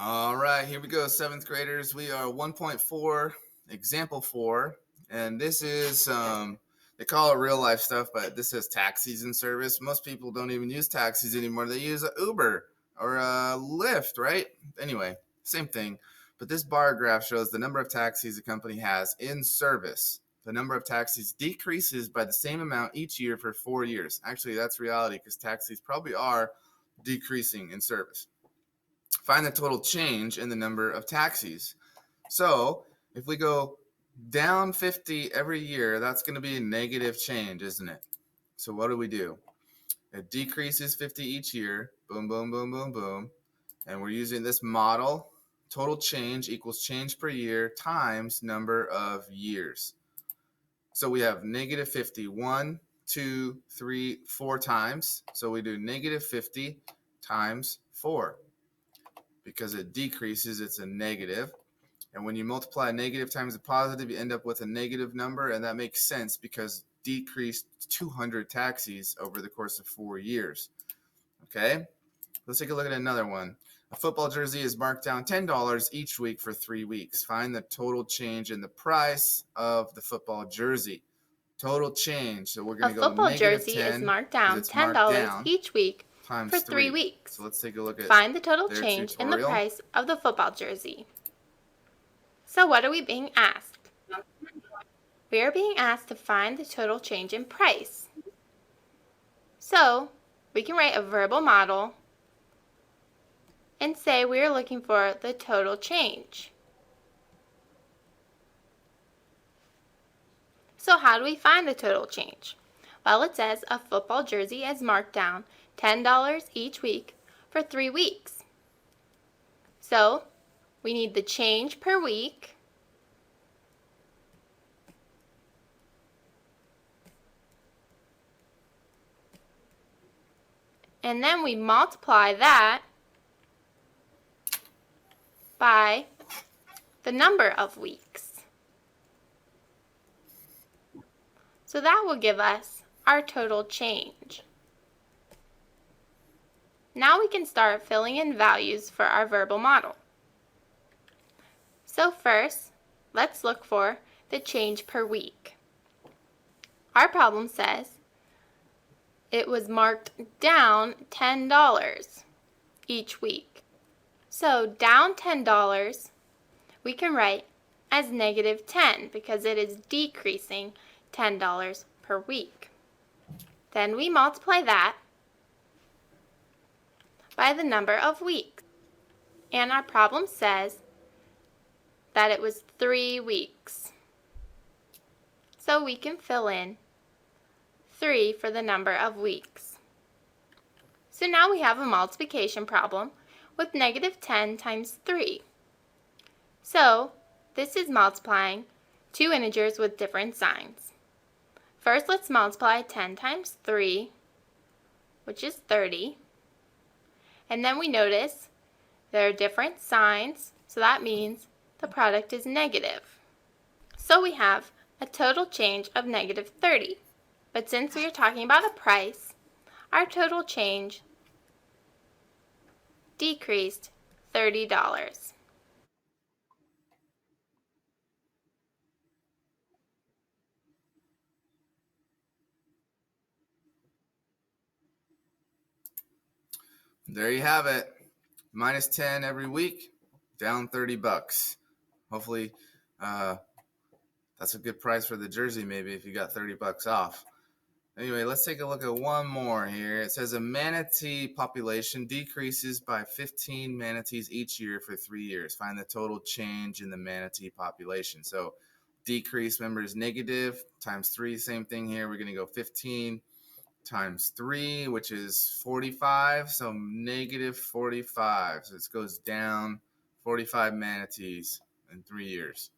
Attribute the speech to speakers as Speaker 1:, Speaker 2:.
Speaker 1: All right, here we go, seventh graders. We are 1.4, example 4, and this is, they call it real life stuff, but this is taxis and service. Most people don't even use taxis anymore. They use an Uber or a Lyft, right? Anyway, same thing. But this bar graph shows the number of taxis a company has in service. The number of taxis decreases by the same amount each year for 4 years. Actually, that's reality because taxis probably are decreasing in service. Find the total change in the number of taxis. So if we go down 50 every year, that's going to be a negative change, isn't it? So what do? It decreases 50 each year. Boom, boom, boom, boom, boom. And we're using this model. Total change equals change per year times number of years. So we have negative 50, 1, 2, 3, 4 times. So we do negative 50 times 4. Because it decreases, it's a negative. And when you multiply a negative times a positive, you end up with a negative number. And that makes sense because decreased 200 taxis over the course of 4 years. Okay, let's take a look at another one. A football jersey is marked down $10 each week for 3 weeks. Find the total change in the price of the football jersey. Total change. So we're
Speaker 2: A
Speaker 1: going to go
Speaker 2: football
Speaker 1: negative
Speaker 2: jersey
Speaker 1: 10
Speaker 2: is marked
Speaker 1: because
Speaker 2: down
Speaker 1: it's marked
Speaker 2: $10
Speaker 1: down
Speaker 2: each week for
Speaker 1: times
Speaker 2: 3
Speaker 1: 3.
Speaker 2: weeks.
Speaker 1: So let's take a look at
Speaker 2: Find the total
Speaker 1: their
Speaker 2: change in the
Speaker 1: tutorial.
Speaker 2: price of the football jersey. So what are we being asked? We are being asked to find the total change in price. So we can write a verbal model and say we are looking for the total change. So how do we find the total change? Well, it says a football jersey is marked down $10 each week for 3 weeks. So we need the change per week and then we multiply that by the number of weeks. So that will give us our total change. Now we can start filling in values for our verbal model. So first, let's look for the change per week. Our problem says it was marked down $10 each week. So down $10 we can write as negative 10 because it is decreasing $10 per week. Then we multiply that by the number of weeks. And our problem says that it was 3 weeks. So we can fill in 3 for the number of weeks. So now we have a multiplication problem with negative 10 times 3. So this is multiplying two integers with different signs. First, let's multiply 10 times 3, which is 30. And then we notice there are different signs, so that means the product is negative. So we have a total change of negative 30. But since we are talking about a price, our total change decreased $30.
Speaker 1: There you have it. Minus 10 every week, down $30. Hopefully, that's a good price for the jersey, maybe, if you got $30 off. Anyway, let's take a look at one more here. It says a manatee population decreases by 15 manatees each year for 3 years. Find the total change in the manatee population. So decrease, remember, is negative times 3. Same thing here. We're going to go 15 times 3, which is 45. So negative 45. So this goes down 45 manatees in 3 years.